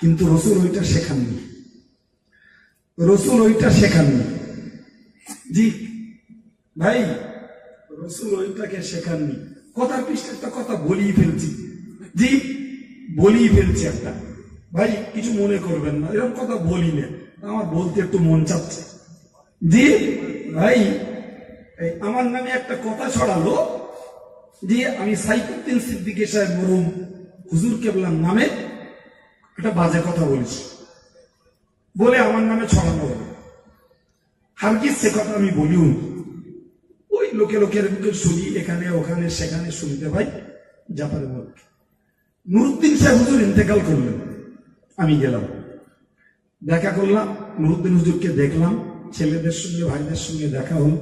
কিন্তু রসুল ওইটা শেখাননি, রসুল ওইটা শেখাননি। জি ভাই, রসুল ওইটাকে শেখাননি। কথার পৃষ্ঠে একটা কথা বলিয়ে ফেলছি, জি বলিয়ে ফেলছি একটা, ভাই কিছু মনে করবেন না, এরকম কথা বলি না, আমার বলতে একটু মন চাচ্ছে। জি ভাই, আমার নামে একটা কথা ছড়ালো যে আমি সাইফুদ্দিন সিদ্দিকী সাহেব মরহুম হুজুর কেবলার নামে একটা বাজে কথা বলেছি বলে আমার নামে ছড়ানো হলো। হারকিস সে কথা আমি বলিও নি, ওই লোকের মুখে শুনি, এখানে ওখানে সেখানে শুনতে ভাই জাপারে বল। নুরুদ্দিন সাহেব হুজুর ইন্তেকাল করলেন, আমি গেলাম, দেখা করলাম, নুরুদ্দিন হুজুরকে দেখলাম, ছেলেদের সঙ্গে ভাইদের সঙ্গে দেখা হল।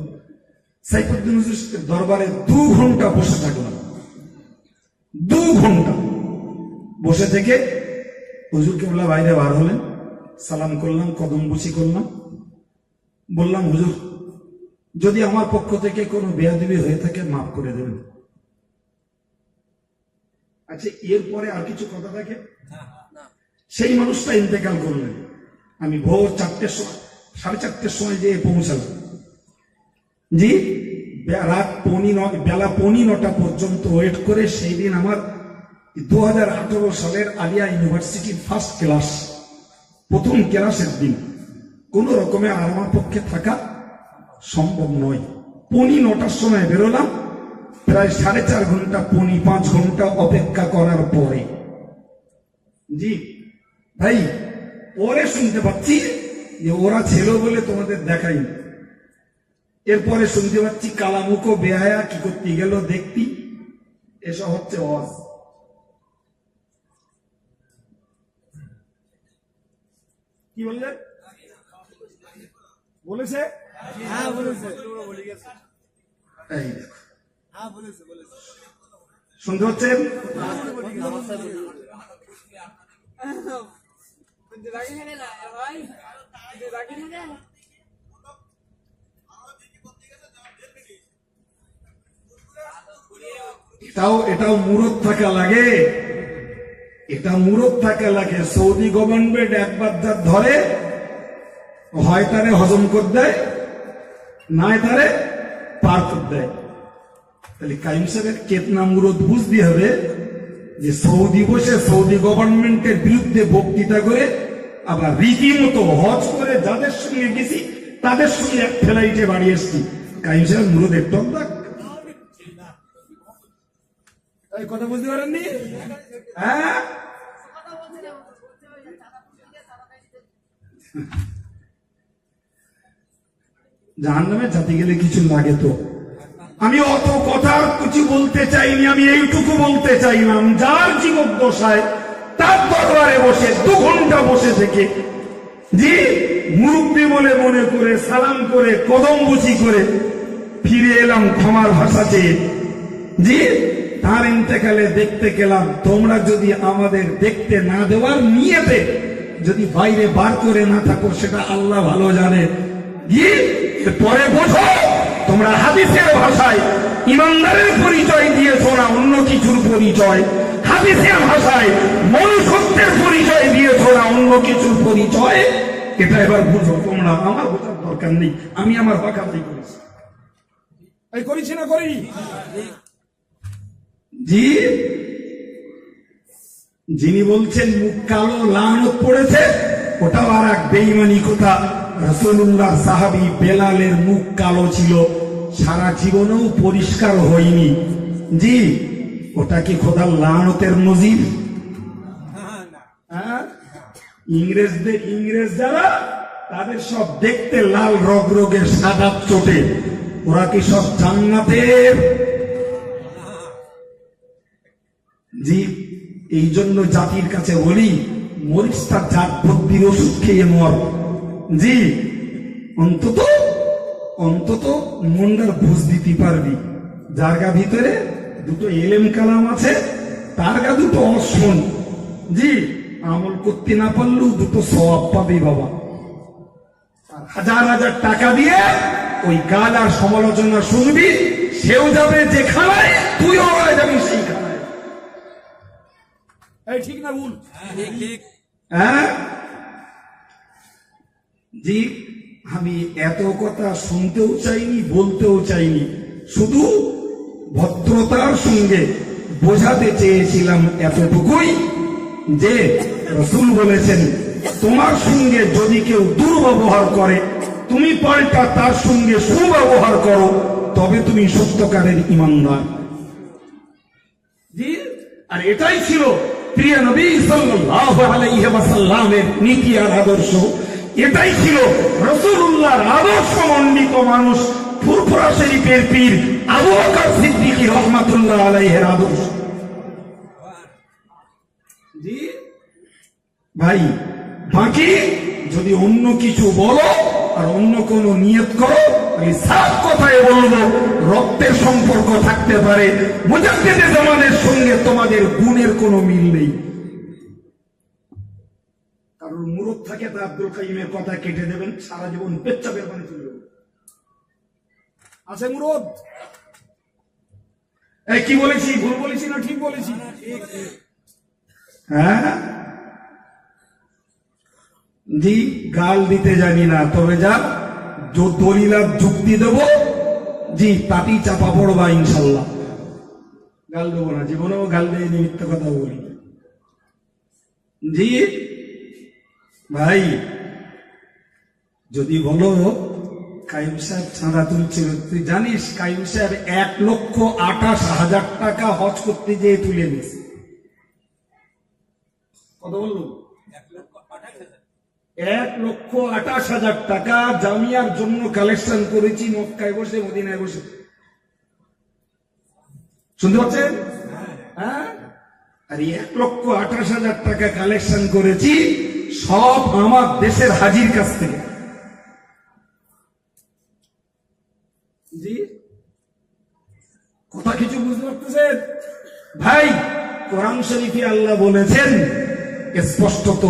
সাইফুদ্দিন হুজুর দরবারে 2 ঘন্টা বসে থাকলাম, 2 ঘন্টা বসে থেকে হুজুর কেবলা বাইরে বার হলেন, সালাম করলাম, কদম বুছি করলাম, বললাম হুজুর যদি আমার পক্ষ থেকে কোনো বেয়াদবি হয়ে থাকে মাফ করে দেবেন। আচ্ছা, এরপরে আর কিছু কথা থাকে? সেই মানুষটা ইন্তেকাল করলেন, আমি ভোর 4টের সময়, 4:30 সময় যেয়ে পৌঁছালাম। জি রাত বেলা 9:15 পর্যন্ত ওয়েট করে সেই দিন আমার 2018 সালের আলিয়া ইউনিভার্সিটির ফার্স্ট ক্লাস, প্রথম ক্লাসের দিন, কোন রকমে আর আমার পক্ষে থাকা সম্ভব নয়। 9:15 সময় বেরোলাম, প্রায় 4.5 ঘন্টা 5 ঘন্টা অপেক্ষা করার পরে, জি ভাই পরে শুনতে পাচ্ছি যে ওরা ছিল বলে তোমাদের দেখাইনি। এরপরে শুনতে পাচ্ছি কালামুখো বেহায়া কি করতে গেল দেখতি, এসব হচ্ছে ওয়াজ। কি বললেন? বলেছে? হ্যাঁ বলেছে। এই দেখো, শুনতে পাচ্ছেন? এটাও মুরত থাকা লাগে, এটা মুরত থাকা লাগে। সৌদি গভর্নমেন্ট একবার যার ধরে হয় তারে হজম করে দেয়, নয় তারে পার করে দেয়। তাহলে কাইম সাহেবের কেতনা মুরত বুঝতে হবে যে সৌদি বসে সৌদি গভর্নমেন্টের বিরুদ্ধে বক্তৃতা করে আবার রীতিমতো হজ করে যাদের সঙ্গে গেছি তাদের সঙ্গে এক ফ্লাইটে বাড়ি এসছি। কাইম সাহেব মুরদের টক দাগ কথা বুঝতে পারেননি? হ্যাঁ, জাহান্নামে জাতি গেলে কিছু লাগে তো। আমি অত কথা কিছু বলতে চাইনি, আমি এইটুকু বলতে চাইলাম যার জীবদ্দশায় তার দরবারে বসে 2 ঘন্টা বসে থেকে জি মুরব্বী বলে মনে করে সালাম করে কদম বুঝি করে ফিরে এলাম ক্ষমার ভাষা চেয়ে। জি তার ইন্তেকালে দেখতে গেলাম, তোমরা যদি আমাদের দেখতে না দেওয়ার নিয়েতে যদি বাইরে বার করে না থাকো সেটা আল্লাহ ভালো জানে। জি পরে বোঝো তোমরা হাদিসের ভাষায় ইমানদারের পরিচয় দিয়েছো না অন্য কিছুর পরিচয়, হাদিসের ভাষায় মনুষ্যত্বের পরিচয় দিয়েছো না অন্য কিছুর পরিচয়। এটা এবার বুঝো তোমরা, আমার বোঝার দরকার নেই, আমি আমার বাকাতেই করেছি। এই করেছি না করিনি? জি যিনি বলছেন মুখ কালো লানত পড়েছে, ওটাও আর এক বেঈমানি কথা। রাসূলুল্লাহ সাহাবী বেলালের মুখ কালো ছিল, সারা জীবনেও পরিষ্কার হয়নি। জি ওটা কি খোদার লানতের নজির? ইংরেজ যারা তাদের সব দেখতে লাল রগরগের সাদা চোটে, ওরা কি সব জান্নাতের? জি এই জন্য জাতির কাছে বলি মরিচটা জাত বুদ্ধির ওষুধ খেয়ে মর। জি অন্তত মনটার বুঝ দিতে পারবি, যার গা ভিতরে 2টো এলেম কালাম আছে তার গা 2টো অশন। জি আমল করতে না পারলেও 2টো সওয়াব পাবি বাবা। হাজার হাজার টাকা দিয়ে ওই গাল আর সমালোচনা শুনবি, সেও যাবে যেখানে, তুইও যাবি সেইখানে। এই ঠিক না ভুল? হ্যাঁ জি, আমি এত কথা শুনতেও চাইনি, বলতেও চাইনি, শুধু ভদ্রতার সঙ্গে বোঝাতে চেয়েছিলাম এতটুকুই যে রাসূল বলেছেন, তোমার সঙ্গে যদি কেউ দুর্ব্যবহার করে, তুমি পাল্টা তার সঙ্গে সুব্যবহার করো, তবে তুমি সত্যকারের ঈমানদার। জি, আর এটাই ছিল প্রিয় নবী সাল্লাল্লাহু আলাইহি ওয়াসাল্লামের নীতি আর আদর্শ। এটাই ছিল রাসূলুল্লাহর আদর্শ মণ্ডিত মানুষ ফুরফুরা শরীফের পীর আবু বকর সিদ্দিক রাহমাতুল্লাহ আলাইহির আদর্শ। জি ভাই, বাকি যদি অন্য কিছু বলো আর অন্য কোনো নিয়ত করো, আমি সাফ কথায় বলবো, রক্তের সম্পর্ক থাকতে পারে, মুজাদ্দিদে জামানের সঙ্গে তোমাদের গুণের কোনো মিল নেই। কারণ মুরত থাকে তা আব্দুল কাইমের কথা কেটে দেবেন, সারা জীবন পেচ্ছাপের পানি তুলে দেবেন। আছে মুরদ? এই কি বলেছি, ভুল বলেছি না ঠিক বলেছি? হ্যাঁ জি, গাল দিতে জানি না, তবে যা দলিলার যুক্তি দেব, জি তাতেই চাপা পড়বা ইনশাল্লাহ। গাল দেবো না, জীবনেও গাল দিয়ে মিথ্যা কথা বলি। জি ভাই, যদি বলো কাইম সাহেব চাঁদা তুলছে, তুই জানিস কাইম সাহেব 1,28,000 টাকা হজ করতে যেয়ে তুলে নিয়েছে। কত বললো? 1,28,000 টাকা জামিয়ার জন্য কালেকশন করেছি, মক্কায় বসে, মদিনায় বসে। শুনতে পাচ্ছেন? হ্যাঁ, আর 1,28,000 টাকা কালেকশন করেছি সব আমার দেশের হাজির কাছ থেকে। জি, কথা কিছু বুঝতে পারতেছেন ভাই? কোরআন শরীফে আল্লাহ বলেছেন স্পষ্টত,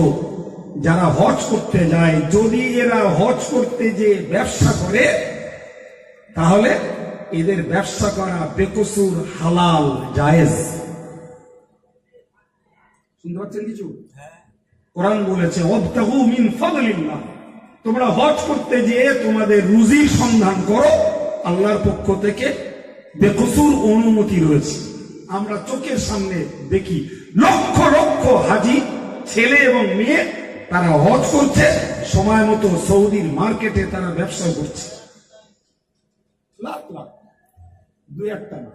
যারা হজ করতে যায়, যদি এরা হজ করতে যে ব্যবসা করে, তাহলে এদের ব্যবসা করা বেকসুর, হালাল, জায়েজ। শুনতে পাচ্ছেন কিছু? কোরআন বলেছে ওয়াবতাগু মিন ফাদলিল্লাহ, তোমরা হজ করতে যেয়ে তোমাদের রুজির সন্ধান করো, আল্লাহর পক্ষ থেকে বেকসুর অনুমতি রয়েছে। আমরা চোখের সামনে দেখি লক্ষ লক্ষ হাজি, ছেলে এবং মেয়ে, তারা হজ করছে, সময় মতো সৌদির মার্কেটে তারা ব্যবসা করছে, লাখ লাখ, দুই একটা না।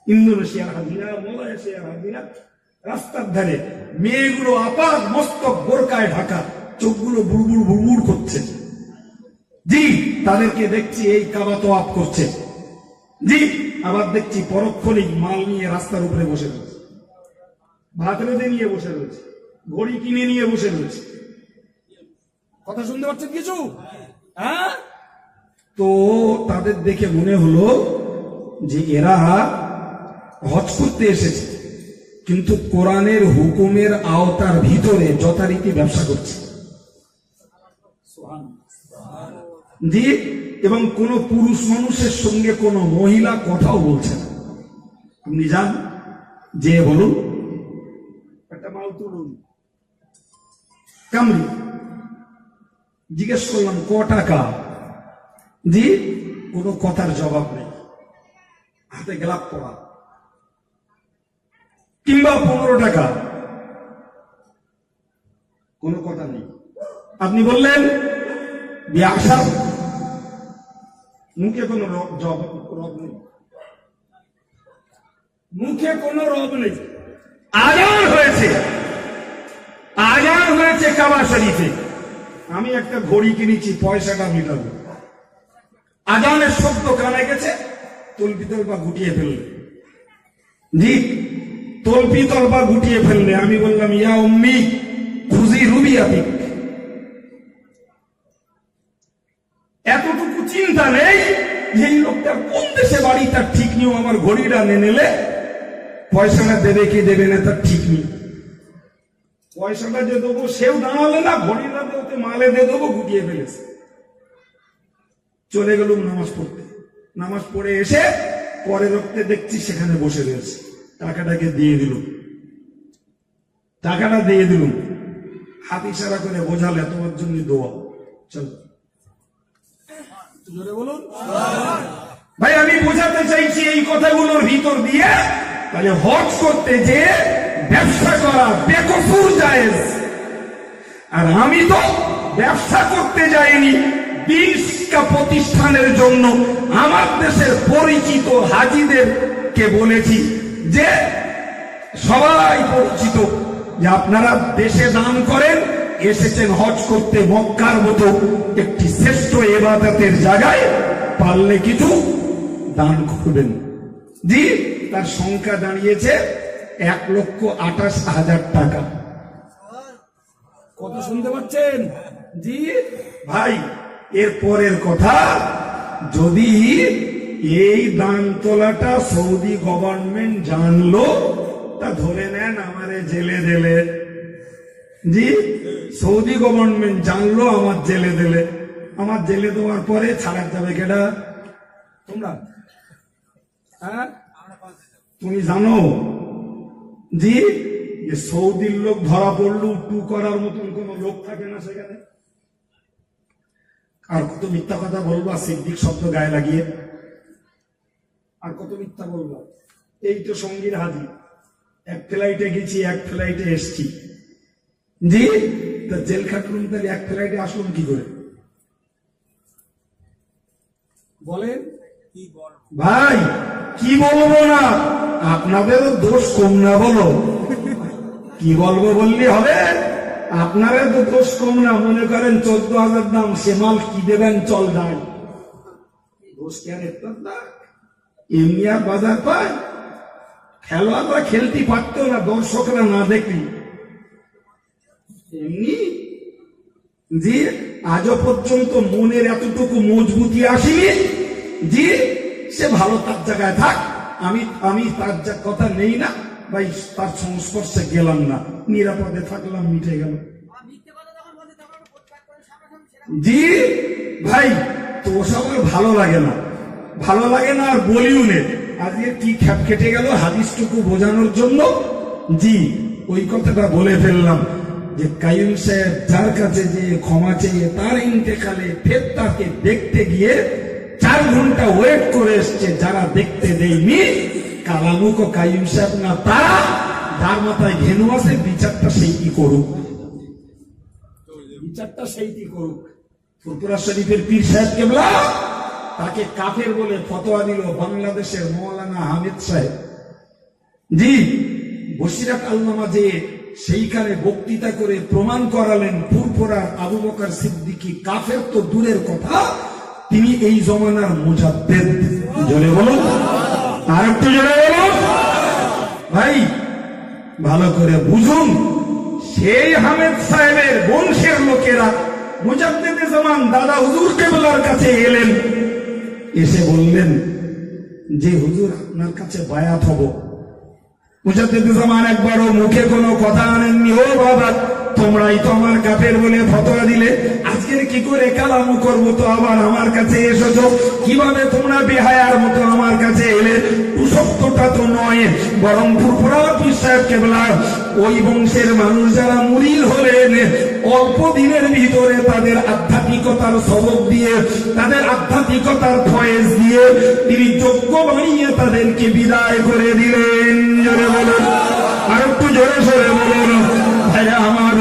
ইন্দোনেশিয়ার হাজিরা, মালয়েশিয়ার হাজিরা, রাস্তার ধারে মেয়েগুলো আপাত মস্তক বোরকায় ঢাকা, চোখগুলো বুড়বুড় বুড়বুড় করছে। জি, তাদেরকে দেখছি এই কাবা তোয়াফ করছে। জি, আবার দেখছি পরক্ষণেই মাল নিয়ে রাস্তার উপরে বসে রয়েছে, ভাত রেঁধে নিয়ে বসে রয়েছে, ঘড়ি কিনে নিয়ে বসে রয়েছে। কথা শুনতে পাচ্ছেন কিছু? হ্যাঁ, তো তাদের দেখে মনে হলো যে এরা হজ করতে এসেছে, কিন্তু কোরআনের হুকুমের আওতার ভিতরে যথারীতি ব্যবসা করছে। জি, এবং কোন পুরুষ মানুষের সঙ্গে কোন মহিলা কথাও বলছে না। আপনি যান, যে বলুন একটা মাল তুলুন, কামড়ি, জিজ্ঞেস করলাম ক টাকা, জি কোনো কথার জবাব নেই, হাতে গ্লাভ পরা, কিংবা 15 টাকা, কোনো কথা নেই। আপনি বললেন ব্যবসা, মুখে কোনো রব নেই, মুখে কোনো রব নেই। আজান হয়েছে, আজান হয়েছে কাবা শরীফে, আমি একটা ঘড়ি কিনেছি, পয়সাটা মিটাবো, আজানের শব্দ কানে গেছে, তলপি তলপা গুটিয়ে ফেললে। জি, তলপি তলপা গুটিয়ে ফেললে। আমি বললাম ইয়া উম্মি খুজি রুবিয়াতিক। এতটুকু চিন্তা নেই যে এই লোকটার কোন দেশে বাড়ি তার ঠিক নেই, আমার ঘড়িটা নিলে পয়সাটা দেবে কি দেবে না তার ঠিক নেই। পয়সাটা যে দেবো সেও দাঁড়ালে না, ঘড়িটা ওকে মালে দিয়ে দেবো, গুটিয়ে ফেলেছে। চলে গেলুম নামাজ পড়তে, নামাজ পড়ে এসে পরে রক্তে দেখছি সেখানে বসে রয়েছে, টাকাটাকে দিয়ে দিল। টাকাটা দিয়ে দিলুম, হাত ইশারা করে বোঝালে তোমার জন্য দোয়া। চল জোরে বলুন। ভাই আমি বোঝাতে চাইছি এই কথাগুলোর ভিতর দিয়ে, তাহলে হজ করতে যে ব্যবসা করা বেকসুর জায়েজ। আর আমি তো ব্যবসা করতে যাইনি, 20টা প্রতিষ্ঠানের জন্য আমার দেশের পরিচিত হাজিদেরকে বলেছি, যে সবাই পরিচিত, যে আপনারা দেশে দান করেন, এসেছেন হজ করতে, মক্কার মতো একটি শ্রেষ্ঠ ইবাদতের জায়গায়, পারলে কিছু দান করবেন। জি, তার সংখ্যা দাঁড়িয়েছে 1,28,000 টাকা। কত শুনতে পাচ্ছেন? জি ভাই, এর পরের কথা, যদি এই দান তোলাটা সৌদি গভর্নমেন্ট জানলো, তা ধরে নেন আমারে জেলে দিলে। জি, সৌদি গভর্নমেন্ট জানলো, আমার জেলে দিলে। আমার জেলে দেওয়ার পরে ছাড়া যাবে কেডা? তোমরা, হ্যাঁ তুমি জানো জি, যে সৌদির লোক ধরা পড়লো, টু করার মতন কোন লোক থাকে না সেখানে। আর কত মিথ্যা কথা বলবা সিদ্দিক শব্দ গায়ে লাগিয়ে, আর কত মিথ্যা বলবা। এই তো সঙ্গীর হাজি, এক ফ্লাইটে গেছি, এক ফ্লাইটে এসছি। জি, তা জেল খাটলুম, তাহলে এক ফ্লাইটে আসলাম কি করে? বলেন। ভাই কি বলবো না, আপনাদেরও দোষ কম না, বলো কি বলবো বললি হবে? আপনারা তো দোষ কম না। মনে করেন 14,000 দাম, সে মাল কি দেবেন, চল যাই, দোষ কেন? এমনি আর বাজার পায়? খেলোয়াড়রা খেলতে পারতো না দর্শকরা না দেখলি, এমনি। জি, আজও পর্যন্ত মনের এতটুকু মজবুতি আসেনি। জি, সে ভালো তার জায়গায় থাক, আমি তার কথা নেই না ভাই, তার সংস্পর্শে গেলাম না, নিরাপদে থাকলাম, মিটে গেল। জি ভাই, তো ওসব আর ভালো লাগে না, ভালো লাগে না, আর বলিও নে। আজকে কি খ্যাপ কেটে গেল হাদিসটুকু বোঝানোর জন্য। জি, ওই কথাটা বলে ফেললাম, যে কাইয়ুম সাহেব যার কাছে যে ক্ষমা চেয়ে তার ইন্তেকালে ফের তাকে দেখতে গিয়ে 4 ঘন্টা ওয়েট করে এসছে, যারা দেখতে দেয়নি কালামুক ও কাইয়ুম সাহেব না, তারা যার মাথায় ঘেনু আছে, বিচারটা সেইটি করুক, বিচারটা সেইটি করুক। ফুরপুরা শরীফের পীর সাহেব কেবলা তাকে কাফের বলে ফতোয়া দিল বাংলাদেশের মৌলানা হামিদ সাহেব। জি, বসিরাত আল-নামাজে সেইখানে বক্তৃতা করে প্রমাণ করালেন ফুরফুরা আবু বকর সিদ্দিকী কাফের তো দূরের কথা, তিনি এই জমানার মুজাদ্দিদ। জোরে বলুন, আর একটু জোরে বলুন। ভাই ভালো করে বুঝুন, সেই হামিদ সাহেবের বংশের লোকেরা মুজাদ্দিদে জামান দাদা হুজুর কেবলার কাছে এলেন, এসে বললেন যে হুজুর আপনার কাছে বায়াত হব। মুজাদ্দিদে জামান একবারও মুখে কোনো কথা আনেননি, ও বাবা তোমরাই তো আমার কাফের বলে ফতোয়া দিলে, আজকের কি করে কালামু করবো, তো আবার আমার কাছে এসেছো, কিভাবে তোমরা বেহায়ার মতো আমার কাছে এলে? সত্যটা তো নয়, বরং ফুরফুরা পীর সাহেব কেবলা ওই বংশের মানুষ যারা মুরিদ হলেন, অল্প দিনের ভিতরে তাদের আধ্যাত্মিকতার সবক দিয়ে, তাদের আধ্যাত্মিকতার ফয়েজ দিয়ে তিনি যোগ্য বানিয়ে তাদেরকে বিদায় করে দিলেন। জোরে বলুন, আর একটু জোরে সরে বলুন। ভাইরা আমার,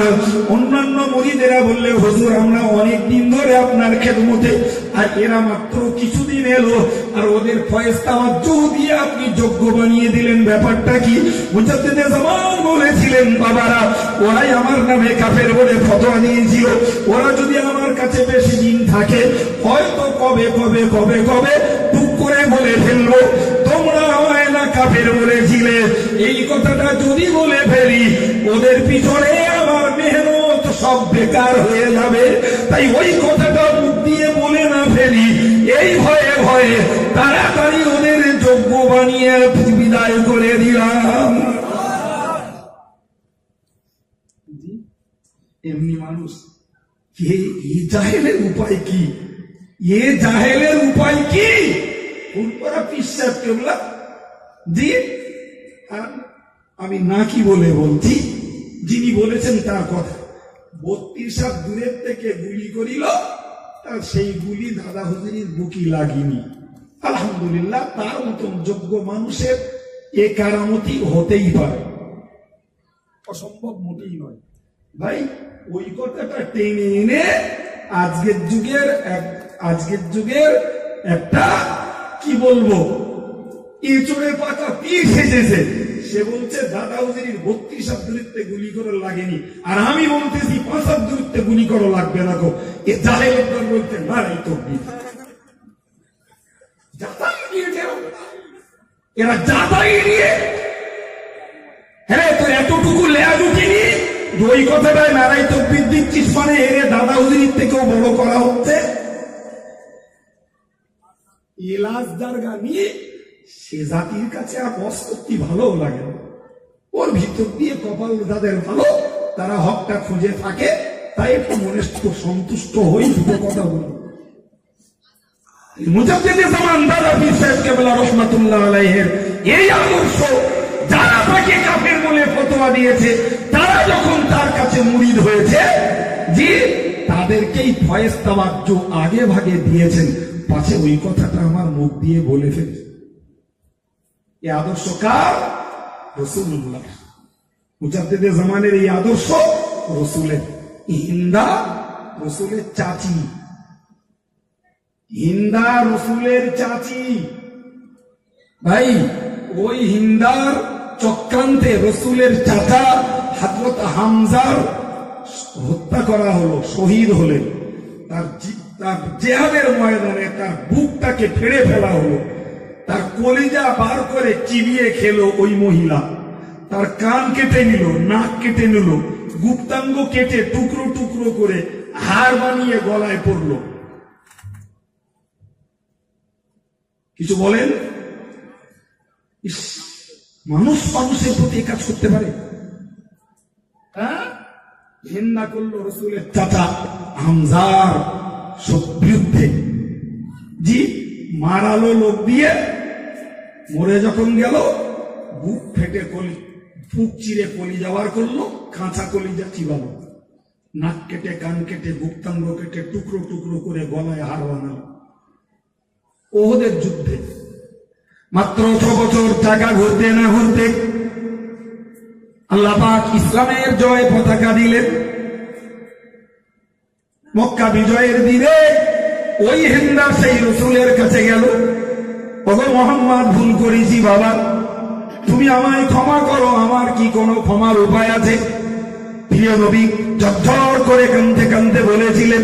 অন্যান্য মুরিদেরা বললে হুজুর আমরা অনেক দিন ধরে আপনার খেদমতে, আর এরা মাত্র কিছুদিন এলো, আর ওদের ফয়েজ তাওয়াজ্জুহ দিয়ে আপনি যোগ্য বানিয়ে দিলেন, ব্যাপারটা কি? মুজাদ্দিদে জামান বলেছিলেন বাবারা ওরাই আমার নামে কাফের বলে ফতোয়া দিয়েছিল, ওরা যদি আমার কাছে বেশি দিন থাকে হয়তো কবে কবে কবে কবে টুক করে বলে ফেললো তোমরা আমায় না কাফের বলেছিলে। এই কথাটা যদি বলে ফেলি ওদের পিছনে আমার মেহনত সব বেকার হয়ে যাবে, তাই ওই কথাটা মুখ দিয়ে বলে না ফেলি, এই ভয়ে ভয়ে তাড়াতাড়ি ওদের যোগ্য বানিয়ে বিদায় করে দিলাম। এমনি মানুষ এ জাহেলের উপায় কি? এ জাহেলের উপায় কি? ফুরফুরা পীর সাহেব কেবলা জি, আমি না কি বলে বলছি, যিনি বলেছেন তার কথা। 32 হাত দূরের থেকে গুলি করিল, তার সেই গুলি দাদা হুজুরির বুকি লাগেনি। আলহামদুলিল্লাহ, তার মতন যোগ্য মানুষের এ কারামতি হতেই পারে, অসম্ভব মোটেই নয়। ভাই ওই কথাটা টেনে এনে আজকের যুগের একটা কি বলবো এঁচড়ে পাতা তীর সেজেছে। সে বলছে দাদা হুজুরির 32 হাত দূরত্বে গুলি করে লাগেনি, আর আমি বলতেছি 5 হাত দূরত্বে গুলি করে লাগবে না গো। এ জাহেলের দল বলতে নারাই তকবীর। যাতাই দিয়েছে এরা, যাতাই দিয়ে হ্যাঁ তোর এতটুকু লেয়া ঢুকিনি, ওই কথাটায় নারাই তকবীর দিচ্ছিস মানে এরে দাদা হুজুরির থেকেও বড় করা হচ্ছে। এলাচ যার গানি সে জাতির কাছে আর বস করতে ভালো লাগে না। ওর ভিতর দিয়ে কপাল যাদের ভালো, তারা হকটা খুঁজে থাকে, তাই একটু মনে সন্তুষ্ট হই। দুটো কথা বলি, মুজাদ্দিদে জামান দাদা পীর সাহেব কেবলা রহমাতুল্লাহ আলাইহির এই আদর্শ যারা তাকে কাফের বলে ফতোয়া দিয়েছে, তারা যখন তার কাছে মুরিদ হয়েছে, জি তাদেরকেই ফয়েজ তাওয়াজ্জু আগে ভাগে দিয়েছেন, পাছে ওই কথাটা আমার মুখ দিয়ে বলে ফেলে। এই আদর্শ কার? রাসূলুল্লাহ। মুজাদ্দিদে জামানের এই আদর্শ রাসূলের। হিন্দা রাসূলের চাচি, হিন্দা রাসূলের চাচি। ভাই ওই হিন্দার চক্রান্তে রাসূলের চাচা হযরত হামজার হত্যা করা হলো, শহীদ হলেন। তার জিহাদের ময়দানে তার বুকটাকে ফেড়ে ফেলা হলো, তার কলিজা বার করে চিবিয়ে খেলো ওই মহিলা, তার কান কেটে নিল, নাক কেটে নিল, গুপ্তাঙ্গ কেটে টুকরো টুকরো করে হাড় বানিয়ে গলায় পড়লো। কিছু বলেন? মানুষ মানুষের প্রতি কাজ করতে পারে? হ্যাঁ, ঘেন্না করলো রাসূলের চাচা হামজার বিরুদ্ধে। জি মারালো লোক দিয়ে, মরে যখন গেল বুক ফেটে বুক চিরে কলি যাওয়ার করলো, কাঁচা কলিজা চিবালো, নাক কেটে কান কেটে গুপ্তাঙ্গ কেটে টুকরো টুকরো করে গলায় হাড় বানালো। ওদের যুদ্ধে মাত্র 6 বছর টাকা ঘুরতে না ঘুরতে আল্লাহ পাক ইসলামের জয় পতাকা দিলেন। মক্কা বিজয়ের দিনে ওই হিন্দা সেই রাসূলের কাছে গেল, ওগো মুহাম্মদ ভুল করেছি বাবা, তুমি আমায় ক্ষমা করো, আমার কি কোনো ক্ষমার উপায় আছে? প্রিয় নবী ঝরঝর করে কাঁদতে কাঁদতে বলেছিলেন,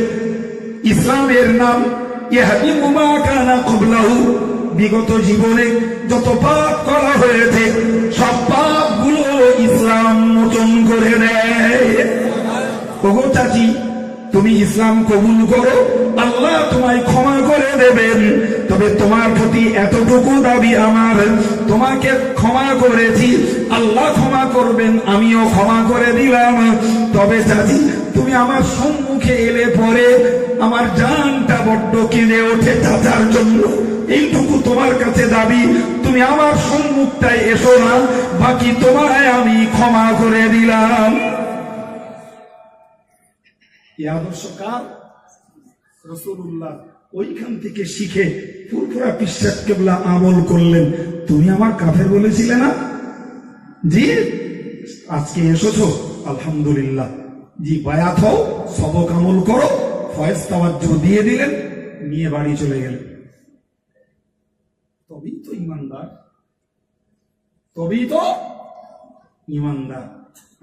ইসলামের নাম ইয়াহদিমু মা কানা ক্বাবলাহু, বিগত জীবনে যত পাপ করা হয়েছে সব পাপগুলো ইসলাম মোচন করে দেয়। ওগো চাচি, তুমি ইসলাম কবুল করো, আল্লাহ তোমায় ক্ষমা করে দেবেন। তবে তোমার প্রতি এতটুকু দাবি আমার, তোমাকে ক্ষমা করেছি, আল্লাহ ক্ষমা করবেন, আমিও ক্ষমা করে দিলাম। তবে চাচি, তুমি আমার সম্মুখে এলে পরে আমার জানটা বড্ড কেঁদে ওঠে চাচার জন্য। এইটুকু তোমার কাছে দাবি, তুমি আমার সম্মুখটায় এসো না, বাকি তোমায় আমি ক্ষমা করে দিলাম। এই আদর্শ কার? রাসূলুল্লাহ। ওইখান থেকে শিখে ফুরফুরা পীর সাহেব কেবলা আমল করলেন। তুমি আমার কাফের বলেছিলে না? জি আজকে এসেছো, আলহামদুলিল্লাহ। জি বায়াত হও, সবক আমল করো, ফয়েজ তাওয়াজ্জু দিয়ে দিলেন, নিয়ে বাড়ি চলে গেলেন। তবেই তো ইমানদার, তবেই তো ইমানদার।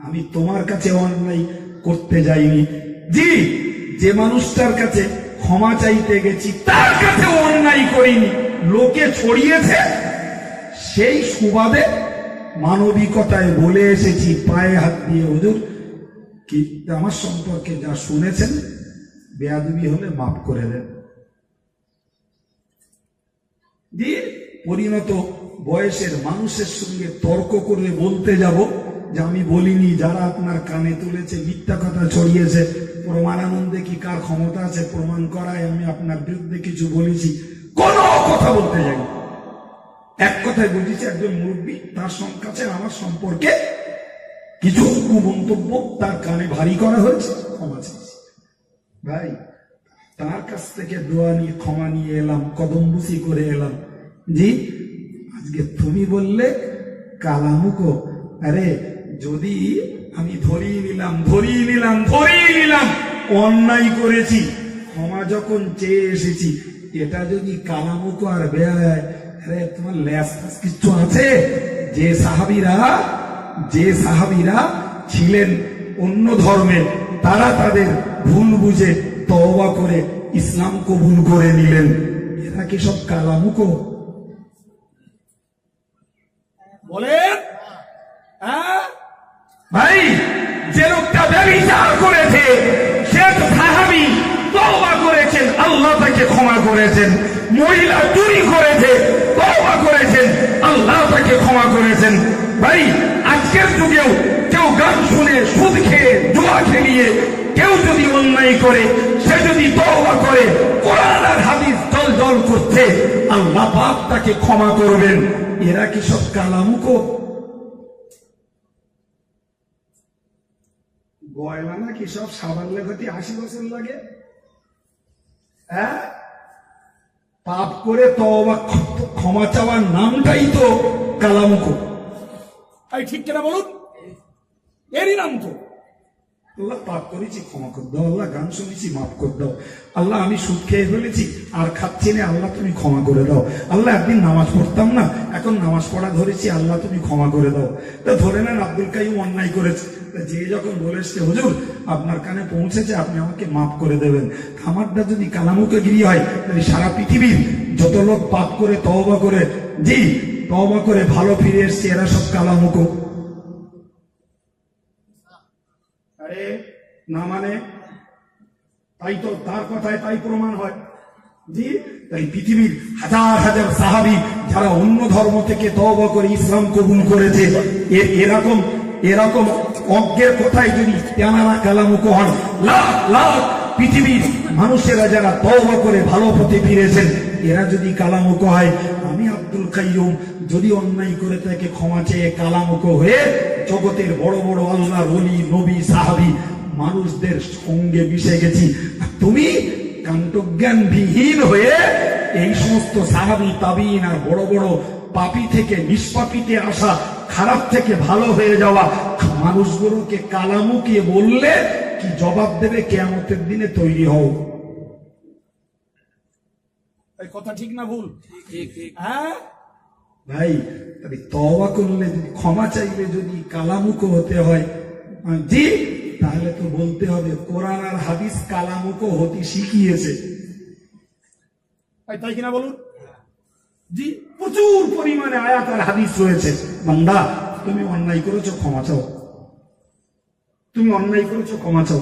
আমি তোমার কাছে অন্যায় করতে যাইনি। জি যে মানুষটার কাছে ক্ষমা চাইতে গেছি তার কাছে অন্যায় করিনি, লোকে ছড়িয়েছে সেই সুবাদে মানবিকতায় বলে এসেছি, পায়ে হাত দিয়ে, হুজুর কি আমার সম্পর্কে যা শুনেছেন বেয়াদবি হলে মাফ করে দেন। দিয়ে পরিণত বয়সের মানুষের সঙ্গে তর্ক করে বলতে যাব যে আমি বলিনি, যারা আপনার কানে তুলেছে, মিথ্যা কথা ছড়িয়েছে, প্রমাণানন্দে কি কার ক্ষমতা আছে প্রমাণ করায় আমি আপনার বিরুদ্ধে কিছু বলেছি? কোন কথা বলতে যাই, এক কথায় বুঝেছি একজন মুরব্বী, তার কাছে আমার সম্পর্কে কিছু কুমন্তব্য তার কানে ভারী করা হয়েছে, ক্ষমা চাইছি। ভাই, তার কাছ থেকে দোয়া নিয়ে ক্ষমা নিয়ে এলাম, কদমবুসি করে এলাম। জি, আজকে তুমি বললে কালামুকো। আরে যদি আমি ধরিয়ে নিলাম অন্যায় করেছি, ক্ষমা যখন চেয়ে এসেছি, এটা যদি কালামুকো আর বেয়ায়, আরে তোমার ল্যাস কিচ্ছু আছে? যে সাহাবীরা ছিলেন অন্য ধর্মে, তারা তাদের ভুল বুঝে তওবা করে ইসলাম কবুল করে নিলেন, এরা কি সব কালামুকো? বলেন। হ্যাঁ, ভাই, যে লোকটা ব্যভিচার করেছে সে তো সাহাবী, তওবা করেছেন, আল্লাহ তাকে ক্ষমা করেছেন। মহিলা চুরি করেছে, তওবা করেছেন, আল্লাহ তাকে ক্ষমা করেছেন। ভাই, আজকের যুগেও কেউ গান শুনে, সুদ খেয়ে, জুয়া খেলিয়ে কেউ যদি অন্যায় করে, সে যদি তওবা করে, কোরআন আর হাদিস জল করছে, আল্লাহ পাক তাকে ক্ষমা করবেন। এরা কি সব কালামুকো? গয়না নাকি সব সাবান লেখাতে 80 বছর লাগে? হ্যাঁ, পাপ করে তওবা ক্ষমা চাওয়ার নামটাই তো কালামুকো। এই ঠিক কিনা বলুন? এরই নাম তো। আল্লাহ, পাপ করেছি, ক্ষমা করে দাও। আল্লাহ, গান শুনেছি, মাফ করে দাও। আল্লাহ, আমি সুদ খেয়ে ফেলেছি, আর খাচ্ছি না, আল্লাহ তুমি ক্ষমা করে দাও। আল্লাহ, একদিন নামাজ পড়তাম না, এখন নামাজ পড়া ধরেছি, আল্লাহ তুমি ক্ষমা করে দাও। তা ধরে নেন আব্দুল কাইয়ুম অন্যায় করেছে, যে যখন বলেছে হুজুর আপনার কানে পৌঁছেছে, আপনি আমাকে মাফ করে দেবেন, আমারটা যদি কালামুকে গিরি হয়, তাহলে সারা পৃথিবীর যত লোক পাপ করে তওবা করে ভালো ফিরে এসছে, এরা সব কালামুকো। আরে না মানে, তাই তো তার কথায় তাই প্রমাণ হয়। জি, তাই পৃথিবীর হাজার হাজার সাহাবী যারা অন্য ধর্ম থেকে তওবা করে ইসলাম কবুল করেছে, এরকম অজ্ঞের কথায় যদি তেনারা কালামুকো হন, লাখ লাখ পৃথিবীর মানুষেরা যারা তওবা করে ভালো পথে ফিরেছেন, এরা যদি কালামুকো হয়, আমি আব্দুল কাইয়ুম যদি অন্যায় করে তাকে ক্ষমা চেয়ে কালামুকো হয়ে জগতের বড় বড় আল্লাহর ওলি, নবী, সাহাবী মানুষদের সঙ্গে মিশে গেছি, তুমি কান্তজ্ঞান বিহীন হয়ে এই সমস্ত সাহাবী, তাবিঈন আর বড় বড় পাপী থেকে নিষ্পাপীতে আসা, খারাপ থেকে ভালো হয়ে যাওয়া মানুষগুলোকে কালামুকিয়ে বললে কি জবাব দেবে? কিয়ামতের দিনে তৈরি হও। এই কথা ঠিক না ভুল? হ্যাঁ ভাই, তবে তওবা করলে, ক্ষমা চাইলে যদি কালামুকো হতে হয়, জি, তাহলে তো বলতে হবে কোরআন আর হাদিস কালামুকো হতে শিখিয়েছে। তাই কিনা বলুন? জি, প্রচুর পরিমাণে আয়াত আর হাদিস রয়েছে। বান্দা, তুমি অন্যায় করেছো, ক্ষমা চাও। তুমি অন্যায় করেছো, ক্ষমা চাও।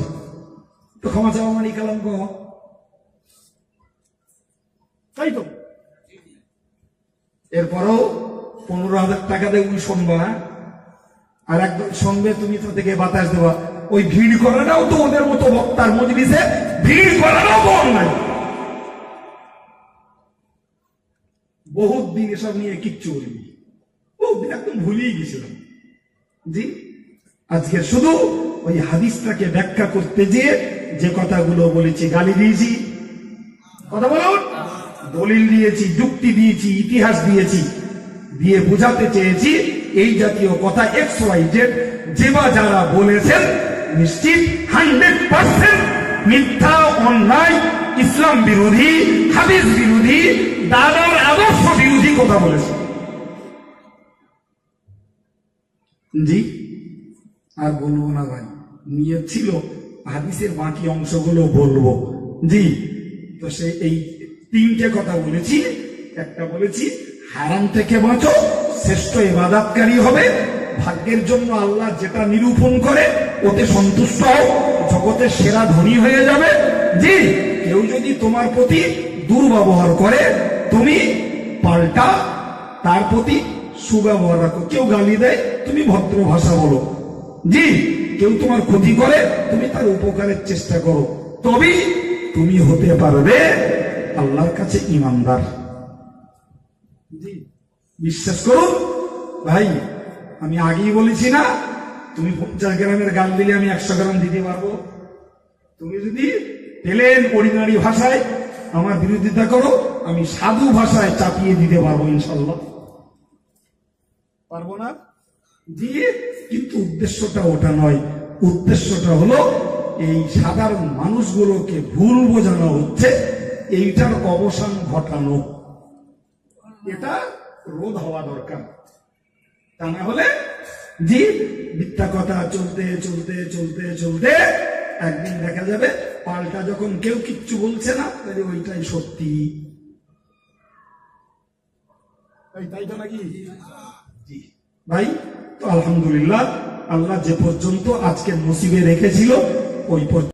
তো ক্ষমা চাও মানে কালামুকো হও। তাই তো। এরপরও 15,000 টাকা দিয়ে তুমি শুনবা, আর একদম শুনবে, তুমি তো থেকে বাতাস দেবা। ওই ভিড় করাটাও তো ওদের মতো বক্তার মজলিসে ভিড় করাটাও তো অন্যায়। বহুত দিন এসব নিয়ে কিচ্ছু বলিনি, বহুত দিন একদম ভুলিয়ে গেছিলাম। জি, আজকে শুধু ওই হাদিসটাকে ব্যাখ্যা করতে গিয়ে যে কথাগুলো বলেছি, গালি দিয়েছি, কথা বলুন, দলিল দিয়েছি, যুক্তি দিয়েছি, ইতিহাস দিয়েছি, দিয়ে বোঝাতে চেয়েছি এই জাতীয় কথা XYZ যে বা যারা বলেছেন নিশ্চিত 100% মিথ্যা, অন্যায়, ইসলাম বিরোধী, হাদিস বিরোধী, দাদার আদর্শ বিরোধী কথা বলেছে। জি, আর বলবো না ভাই, নিয়ত ছিল হাদিসের বাকি অংশগুলো বলবো। জি, তো সে এই 3টে কথা বলেছি। একটা বলেছি হারাম থেকে বাঁচো, শ্রেষ্ঠ ইবাদতকারী হবে, ভাগ্যের জন্য আল্লাহ যেটা নিরূপণ করে ওতে সন্তুষ্ট হও, জগতের সেরা ধনী হয়ে যাবে। জি, কেউ যদি তোমার প্রতি দুর্ব্যবহার করে, তুমি পাল্টা তার প্রতি সুব্যবহার রাখো। কেউ গালি দেয়, তুমি ভদ্র ভাষা বলো। জি, কেউ তোমার ক্ষতি করে, তুমি তার উপকারের চেষ্টা করো, তবেই তুমি হতে পারবে আল্লাহর কাছে ঈমানদার। জি, বিশ্বাস করুন ভাই, আমি আগেই বলেছি না, তুমি 50 গ্রামের গাল দিলে আমি 100 গ্রাম দিতে পারবো। তুমি যদি প্লেন অর্ডিনারি ভাষায় আমার বিরোধিতা করো, আমি সাধু ভাষায় চাপিয়ে দিতে পারবো ইনশাল্লাহ। পারবো না? দিয়ে কিন্তু উদ্দেশ্যটা ওটা নয়। উদ্দেশ্যটা হলো এই সাধারণ মানুষগুলোকে ভুল বোঝানো হচ্ছে, এইটার অবসান ঘটানো। এটা রোধ হওয়া দরকার। তা না হলে জি মিথ্যা কথা চলতে চলতে চলতে চলতে একদিন দেখা যাবে পাল্টা যখন কেউ কিচ্ছু বলছে না, তাহলে ওইটাই সত্যি। তাই তো নাকি? জি ভাই, তো আলহামদুলিল্লাহ, আল্লাহ যে পর্যন্ত আজকে নসিবে রেখেছিল ওই পর্যন্ত